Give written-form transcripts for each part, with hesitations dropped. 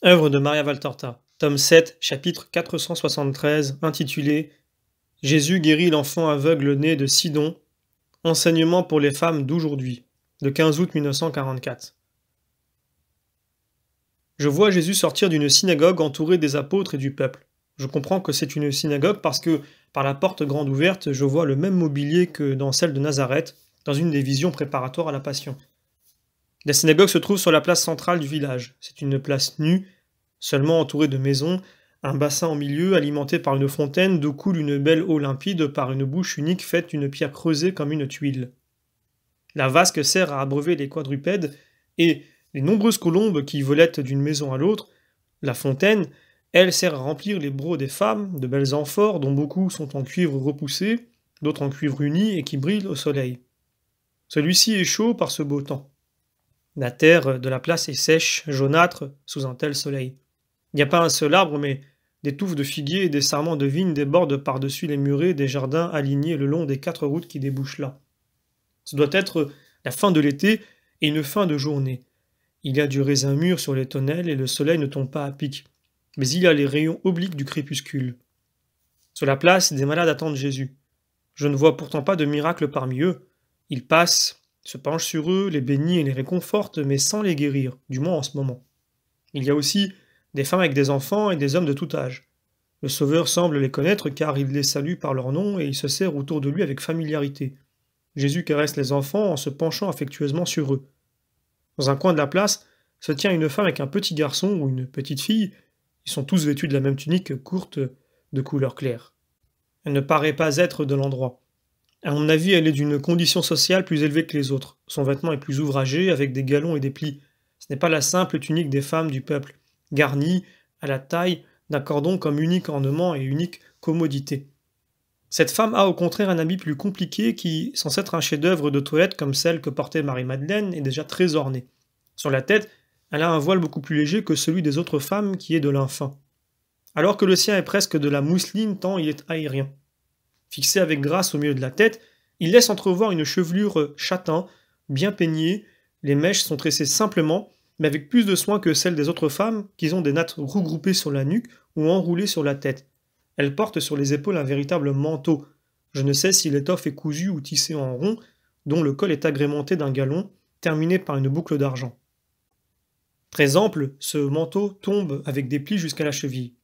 Œuvre de Maria Valtorta, tome 7, chapitre 473, intitulé Jésus guérit l'enfant aveugle né de Sidon, enseignement pour les femmes d'aujourd'hui, de 15 août 1944. Je vois Jésus sortir d'une synagogue entouré des apôtres et du peuple. Je comprends que c'est une synagogue parce que, par la porte grande ouverte, je vois le même mobilier que dans celle de Nazareth, dans une des visions préparatoires à la Passion. La synagogue se trouve sur la place centrale du village. C'est une place nue, seulement entourée de maisons, un bassin au milieu alimenté par une fontaine d'où coule une belle eau limpide par une bouche unique faite d'une pierre creusée comme une tuile. La vasque sert à abreuver les quadrupèdes et les nombreuses colombes qui volettent d'une maison à l'autre. La fontaine, elle, sert à remplir les brocs des femmes, de belles amphores dont beaucoup sont en cuivre repoussé, d'autres en cuivre uni et qui brillent au soleil. Celui-ci est chaud par ce beau temps. La terre de la place est sèche, jaunâtre, sous un tel soleil. Il n'y a pas un seul arbre, mais des touffes de figuiers et des sarments de vignes débordent par-dessus les murets des jardins alignés le long des 4 routes qui débouchent là. Ce doit être la fin de l'été et une fin de journée. Il y a du raisin mûr sur les tonnelles et le soleil ne tombe pas à pic. Mais il y a les rayons obliques du crépuscule. Sur la place, des malades attendent Jésus. Je ne vois pourtant pas de miracle parmi eux. Il passe, se penche sur eux, les bénit et les réconforte, mais sans les guérir, du moins en ce moment. Il y a aussi des femmes avec des enfants et des hommes de tout âge. Le Sauveur semble les connaître car il les salue par leur nom et il se serre autour de lui avec familiarité. Jésus caresse les enfants en se penchant affectueusement sur eux. Dans un coin de la place se tient une femme avec un petit garçon ou une petite fille. Ils sont tous vêtus de la même tunique courte de couleur claire. Elle ne paraît pas être de l'endroit. À mon avis, elle est d'une condition sociale plus élevée que les autres. Son vêtement est plus ouvragé, avec des galons et des plis. Ce n'est pas la simple tunique des femmes du peuple, garnie à la taille d'un cordon comme unique ornement et unique commodité. Cette femme a au contraire un habit plus compliqué qui, sans être un chef-d'œuvre de toilette comme celle que portait Marie-Madeleine, est déjà très orné. Sur la tête, elle a un voile beaucoup plus léger que celui des autres femmes qui est de lin fin. Alors que le sien est presque de la mousseline tant il est aérien. Fixé avec grâce au milieu de la tête, il laisse entrevoir une chevelure châtain, bien peignée, les mèches sont tressées simplement, mais avec plus de soin que celles des autres femmes, qui ont des nattes regroupées sur la nuque ou enroulées sur la tête. Elle porte sur les épaules un véritable manteau. Je ne sais si l'étoffe est cousue ou tissée en rond, dont le col est agrémenté d'un galon, terminé par une boucle d'argent. Très ample, ce manteau tombe avec des plis jusqu'à la cheville.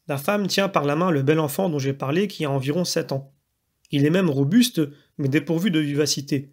La femme tient par la main le bel enfant dont j'ai parlé qui a environ 7 ans. Il est même robuste, mais dépourvu de vivacité.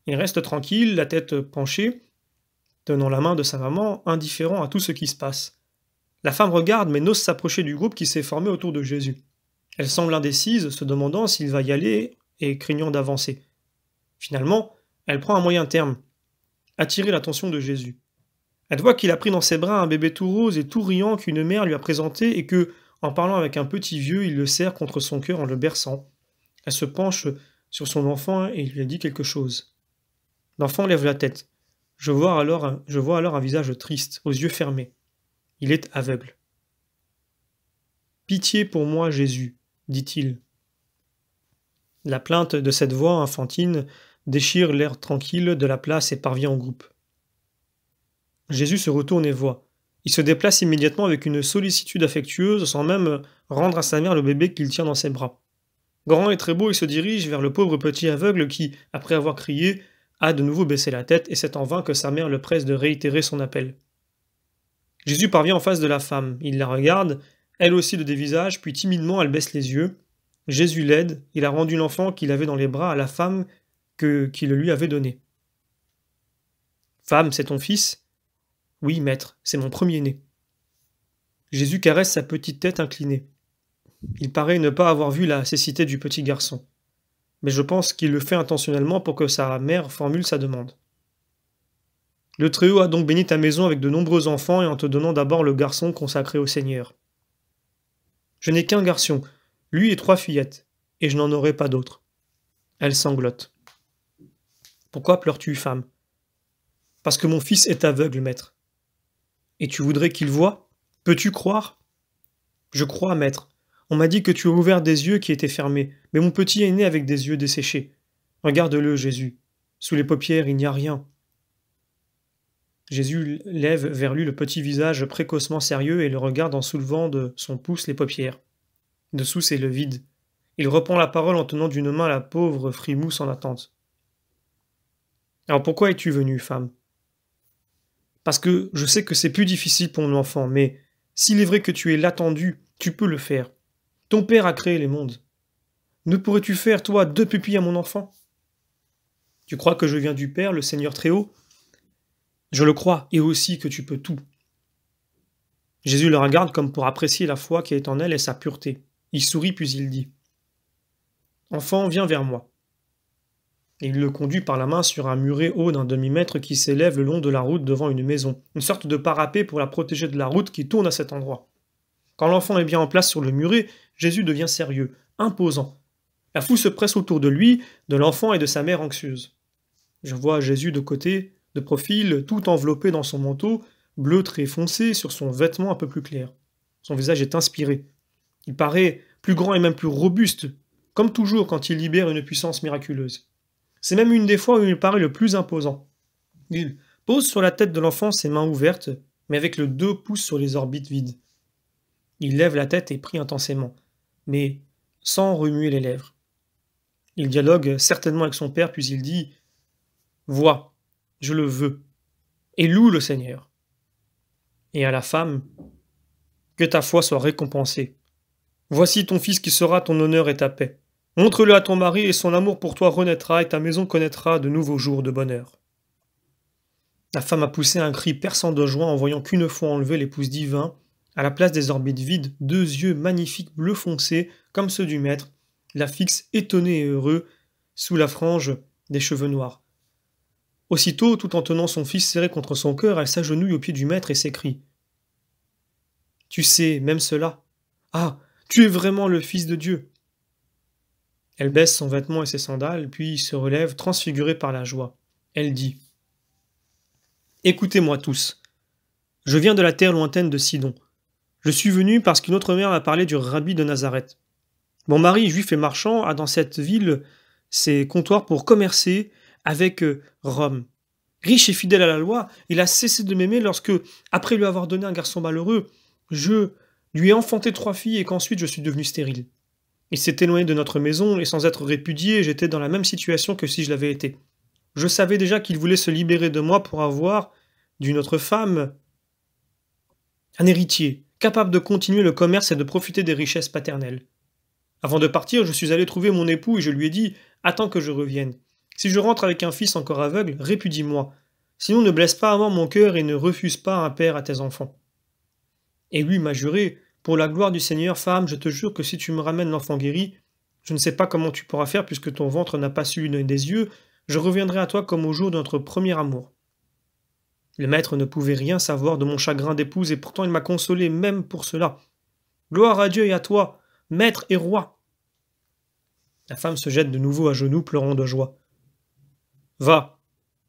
Il reste tranquille, la tête penchée, tenant la main de sa maman, indifférent à tout ce qui se passe. La femme regarde mais n'ose s'approcher du groupe qui s'est formé autour de Jésus. Elle semble indécise, se demandant s'il va y aller et craignant d'avancer. Finalement, elle prend un moyen terme, attirer l'attention de Jésus. Elle voit qu'il a pris dans ses bras un bébé tout rose et tout riant qu'une mère lui a présenté et que, en parlant avec un petit vieux, il le serre contre son cœur en le berçant. Elle se penche sur son enfant et lui a dit quelque chose. L'enfant lève la tête. Je vois alors un visage triste, aux yeux fermés. Il est aveugle. Pitié pour moi, Jésus, dit-il. La plainte de cette voix infantine déchire l'air tranquille de la place et parvient au groupe. Jésus se retourne et voit. Il se déplace immédiatement avec une sollicitude affectueuse sans même rendre à sa mère le bébé qu'il tient dans ses bras. Grand et très beau, il se dirige vers le pauvre petit aveugle qui, après avoir crié, a de nouveau baissé la tête et c'est en vain que sa mère le presse de réitérer son appel. Jésus parvient en face de la femme. Il la regarde, elle aussi de dévisage, puis timidement elle baisse les yeux. Jésus l'aide, il a rendu l'enfant qu'il avait dans les bras à la femme qui le lui avait donné. Femme, c'est ton fils ? Oui, maître, c'est mon premier-né. Jésus caresse sa petite tête inclinée. Il paraît ne pas avoir vu la cécité du petit garçon. Mais je pense qu'il le fait intentionnellement pour que sa mère formule sa demande. Le Très-Haut a donc béni ta maison avec de nombreux enfants et en te donnant d'abord le garçon consacré au Seigneur. Je n'ai qu'un garçon, lui et 3 fillettes, et je n'en aurai pas d'autres. Elle sanglote. Pourquoi pleures-tu, femme ? Parce que mon fils est aveugle, maître. Et tu voudrais qu'il voie ? Peux-tu croire ? Je crois, maître. On m'a dit que tu as ouvert des yeux qui étaient fermés, mais mon petit est né avec des yeux desséchés. Regarde-le, Jésus. Sous les paupières, il n'y a rien. Jésus lève vers lui le petit visage précocement sérieux et le regarde en soulevant de son pouce les paupières. Dessous, c'est le vide. Il reprend la parole en tenant d'une main la pauvre frimousse en attente. Alors pourquoi es-tu venue, femme? Parce que je sais que c'est plus difficile pour mon enfant, mais s'il est vrai que tu es l'attendu, tu peux le faire. Ton père a créé les mondes. Ne pourrais-tu faire, toi, 2 pupilles à mon enfant? Tu crois que je viens du Père, le Seigneur Très-Haut? Je le crois, et aussi que tu peux tout. Jésus le regarde comme pour apprécier la foi qui est en elle et sa pureté. Il sourit puis il dit « Enfant, viens vers moi. » Et il le conduit par la main sur un muret haut d'un demi-mètre qui s'élève le long de la route devant une maison, une sorte de parapet pour la protéger de la route qui tourne à cet endroit. Quand l'enfant est bien en place sur le muret, Jésus devient sérieux, imposant. La foule se presse autour de lui, de l'enfant et de sa mère anxieuse. Je vois Jésus de côté, de profil, tout enveloppé dans son manteau, bleu très foncé sur son vêtement un peu plus clair. Son visage est inspiré. Il paraît plus grand et même plus robuste, comme toujours quand il libère une puissance miraculeuse. C'est même une des fois où il paraît le plus imposant. Il pose sur la tête de l'enfant ses mains ouvertes, mais avec le 2 pouces sur les orbites vides. Il lève la tête et prie intensément, mais sans remuer les lèvres. Il dialogue certainement avec son père, puis il dit « Vois, je le veux, et loue le Seigneur. » Et à la femme « Que ta foi soit récompensée. Voici ton fils qui sera ton honneur et ta paix. Montre-le à ton mari, et son amour pour toi renaîtra, et ta maison connaîtra de nouveaux jours de bonheur. » La femme a poussé un cri perçant de joie en voyant qu'une fois enlevé l'épouse divin, à la place des orbites vides, 2 yeux magnifiques bleu foncé, comme ceux du maître, la fixent étonné et heureux, sous la frange des cheveux noirs. Aussitôt, tout en tenant son fils serré contre son cœur, elle s'agenouille aux pieds du maître et s'écrie « Tu sais, même cela. Ah, tu es vraiment le Fils de Dieu. » Elle baisse son vêtement et ses sandales, puis se relève, transfigurée par la joie. Elle dit « Écoutez-moi tous. Je viens de la terre lointaine de Sidon. Je suis venu parce qu'une autre mère m'a parlé du rabbi de Nazareth. Mon mari, juif et marchand, a dans cette ville ses comptoirs pour commercer avec Rome. Riche et fidèle à la loi, il a cessé de m'aimer lorsque, après lui avoir donné un garçon malheureux, je lui ai enfanté 3 filles et qu'ensuite je suis devenu stérile. Il s'est éloigné de notre maison et sans être répudié, j'étais dans la même situation que si je l'avais été. Je savais déjà qu'il voulait se libérer de moi pour avoir, d'une autre femme, un héritier, capable de continuer le commerce et de profiter des richesses paternelles. Avant de partir, je suis allé trouver mon époux et je lui ai dit « Attends que je revienne. Si je rentre avec un fils encore aveugle, répudie-moi. Sinon ne blesse pas à mort mon cœur et ne refuse pas un père à tes enfants. » Et lui m'a juré « Pour la gloire du Seigneur, femme, je te jure que si tu me ramènes l'enfant guéri, je ne sais pas comment tu pourras faire puisque ton ventre n'a pas su l'œil des yeux, je reviendrai à toi comme au jour de notre premier amour. » Le maître ne pouvait rien savoir de mon chagrin d'épouse et pourtant il m'a consolé même pour cela. Gloire à Dieu et à toi, maître et roi. La femme se jette de nouveau à genoux, pleurant de joie. Va,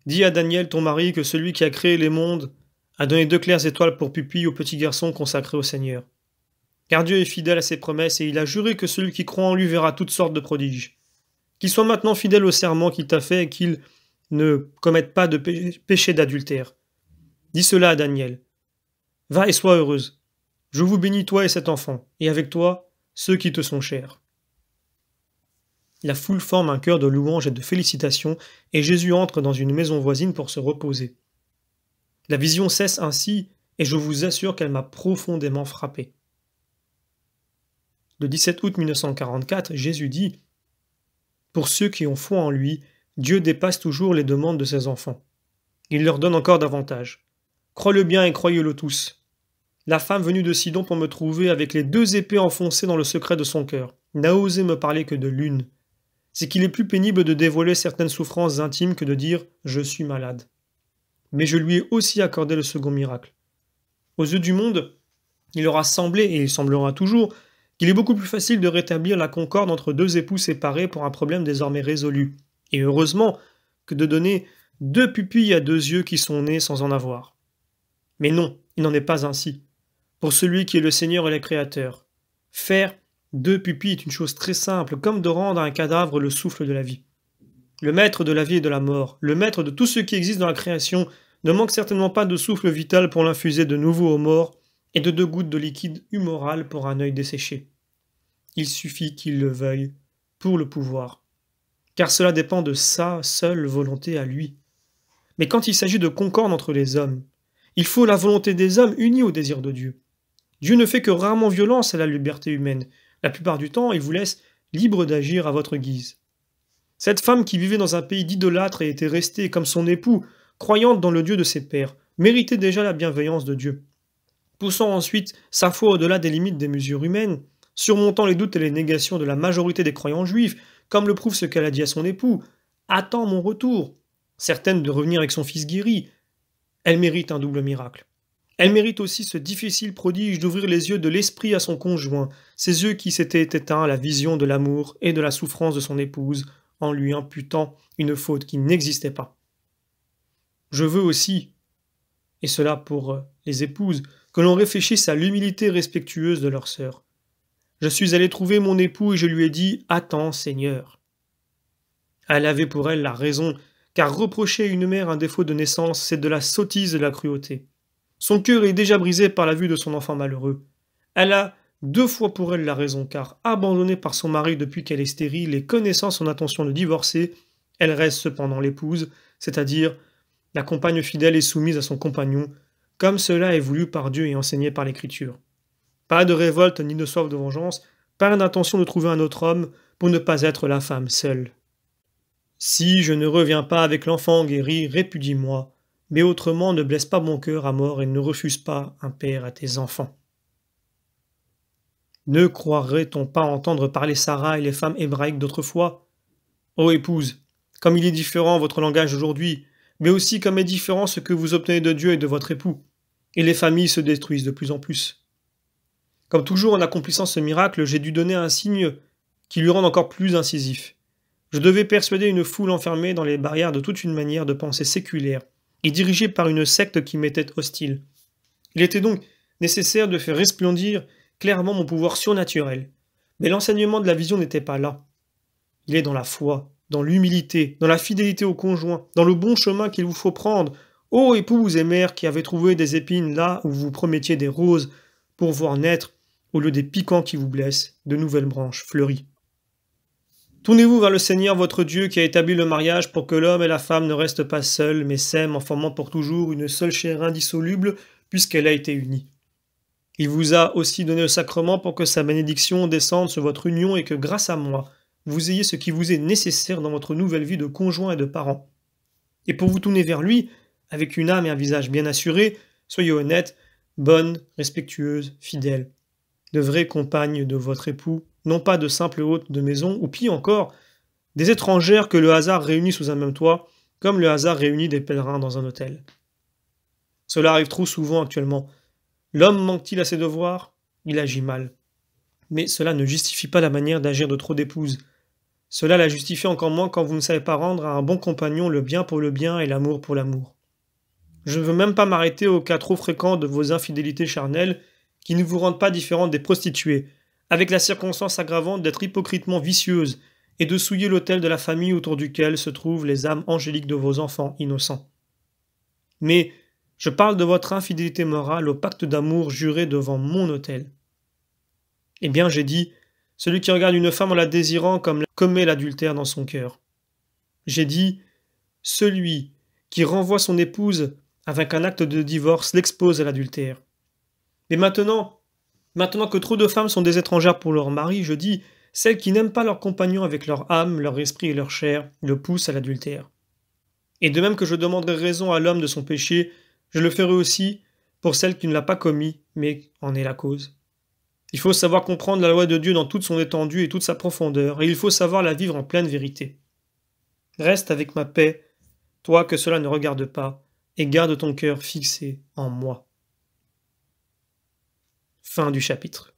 dis à Daniel, ton mari, que celui qui a créé les mondes a donné 2 claires étoiles pour pupille au petit garçon consacré au Seigneur. Car Dieu est fidèle à ses promesses et il a juré que celui qui croit en lui verra toutes sortes de prodiges. Qu'il soit maintenant fidèle au serment qu'il t'a fait et qu'il ne commette pas de péché d'adultère. Dis cela à Daniel. Va et sois heureuse. Je vous bénis toi et cet enfant, et avec toi, ceux qui te sont chers. La foule forme un chœur de louanges et de félicitations, et Jésus entre dans une maison voisine pour se reposer. La vision cesse ainsi, et je vous assure qu'elle m'a profondément frappé. Le 17 août 1944, Jésus dit « Pour ceux qui ont foi en lui, Dieu dépasse toujours les demandes de ses enfants. Il leur donne encore davantage. Crois-le bien et croyez-le tous. La femme venue de Sidon pour me trouver avec les 2 épées enfoncées dans le secret de son cœur n'a osé me parler que de l'une. C'est qu'il est plus pénible de dévoiler certaines souffrances intimes que de dire « je suis malade ». Mais je lui ai aussi accordé le second miracle. Aux yeux du monde, il aura semblé, et il semblera toujours, qu'il est beaucoup plus facile de rétablir la concorde entre 2 époux séparés pour un problème désormais résolu, et heureusement que de donner 2 pupilles à 2 yeux qui sont nés sans en avoir. Mais non, il n'en est pas ainsi. Pour celui qui est le Seigneur et le Créateur, faire 2 pupilles est une chose très simple, comme de rendre à un cadavre le souffle de la vie. Le maître de la vie et de la mort, le maître de tout ce qui existe dans la création, ne manque certainement pas de souffle vital pour l'infuser de nouveau aux morts et de 2 gouttes de liquide humoral pour un œil desséché. Il suffit qu'il le veuille pour le pouvoir, car cela dépend de sa seule volonté à lui. Mais quand il s'agit de concorde entre les hommes, il faut la volonté des hommes unie au désir de Dieu. Dieu ne fait que rarement violence à la liberté humaine. La plupart du temps, il vous laisse libre d'agir à votre guise. Cette femme qui vivait dans un pays d'idolâtres et était restée, comme son époux, croyante dans le Dieu de ses pères, méritait déjà la bienveillance de Dieu. Poussant ensuite sa foi au-delà des limites des mesures humaines, surmontant les doutes et les négations de la majorité des croyants juifs, comme le prouve ce qu'elle a dit à son époux, « Attends mon retour », certaine de revenir avec son fils guéri, elle mérite un double miracle. Elle mérite aussi ce difficile prodige d'ouvrir les yeux de l'esprit à son conjoint, ces yeux qui s'étaient éteints à la vision de l'amour et de la souffrance de son épouse, en lui imputant une faute qui n'existait pas. Je veux aussi, et cela pour les épouses, que l'on réfléchisse à l'humilité respectueuse de leur sœur. Je suis allé trouver mon époux et je lui ai dit « Attends, Seigneur ». Elle avait pour elle la raison, car reprocher à une mère un défaut de naissance, c'est de la sottise et de la cruauté. Son cœur est déjà brisé par la vue de son enfant malheureux. Elle a 2 fois pour elle la raison, car abandonnée par son mari depuis qu'elle est stérile et connaissant son intention de divorcer, elle reste cependant l'épouse, c'est-à-dire la compagne fidèle et soumise à son compagnon, comme cela est voulu par Dieu et enseigné par l'Écriture. Pas de révolte ni de soif de vengeance, pas d'intention de trouver un autre homme pour ne pas être la femme seule. Si je ne reviens pas avec l'enfant guéri, répudie-moi, mais autrement ne blesse pas mon cœur à mort et ne refuse pas un père à tes enfants. Ne croirait-on pas entendre parler Sarah et les femmes hébraïques d'autrefois? Ô épouse, comme il est différent votre langage aujourd'hui, mais aussi comme est différent ce que vous obtenez de Dieu et de votre époux, et les familles se détruisent de plus en plus. Comme toujours en accomplissant ce miracle, j'ai dû donner un signe qui lui rende encore plus incisif. Je devais persuader une foule enfermée dans les barrières de toute une manière de pensée séculaire, et dirigée par une secte qui m'était hostile. Il était donc nécessaire de faire resplendir clairement mon pouvoir surnaturel. Mais l'enseignement de la vision n'était pas là. Il est dans la foi, dans l'humilité, dans la fidélité au conjoint, dans le bon chemin qu'il vous faut prendre. Ô épouse et mère qui avez trouvé des épines là où vous promettiez des roses, pour voir naître, au lieu des piquants qui vous blessent, de nouvelles branches fleuries. Tournez-vous vers le Seigneur votre Dieu qui a établi le mariage pour que l'homme et la femme ne restent pas seuls, mais s'aiment en formant pour toujours une seule chair indissoluble, puisqu'elle a été unie. Il vous a aussi donné le sacrement pour que sa bénédiction descende sur votre union et que grâce à moi, vous ayez ce qui vous est nécessaire dans votre nouvelle vie de conjoint et de parent. Et pour vous tourner vers lui, avec une âme et un visage bien assurés, soyez honnête, bonne, respectueuse, fidèle, de vraies compagnes de votre époux, non pas de simples hôtes de maison, ou pis encore, des étrangères que le hasard réunit sous un même toit, comme le hasard réunit des pèlerins dans un hôtel. Cela arrive trop souvent actuellement. L'homme manque-t-il à ses devoirs? Il agit mal. Mais cela ne justifie pas la manière d'agir de trop d'épouses. Cela la justifie encore moins quand vous ne savez pas rendre à un bon compagnon le bien pour le bien et l'amour pour l'amour. Je ne veux même pas m'arrêter aux cas trop fréquents de vos infidélités charnelles qui ne vous rendent pas différentes des prostituées, avec la circonstance aggravante d'être hypocritement vicieuse et de souiller l'autel de la famille autour duquel se trouvent les âmes angéliques de vos enfants innocents. Mais je parle de votre infidélité morale au pacte d'amour juré devant mon autel. Eh bien, j'ai dit, celui qui regarde une femme en la désirant commet l'adultère dans son cœur. J'ai dit, celui qui renvoie son épouse avec un acte de divorce l'expose à l'adultère. Mais maintenant que trop de femmes sont des étrangères pour leur mari, je dis, celles qui n'aiment pas leur compagnon avec leur âme, leur esprit et leur chair, le poussent à l'adultère. Et de même que je demanderai raison à l'homme de son péché, je le ferai aussi pour celle qui ne l'a pas commis, mais en est la cause. Il faut savoir comprendre la loi de Dieu dans toute son étendue et toute sa profondeur, et il faut savoir la vivre en pleine vérité. Reste avec ma paix, toi que cela ne regarde pas, et garde ton cœur fixé en moi. Fin du chapitre.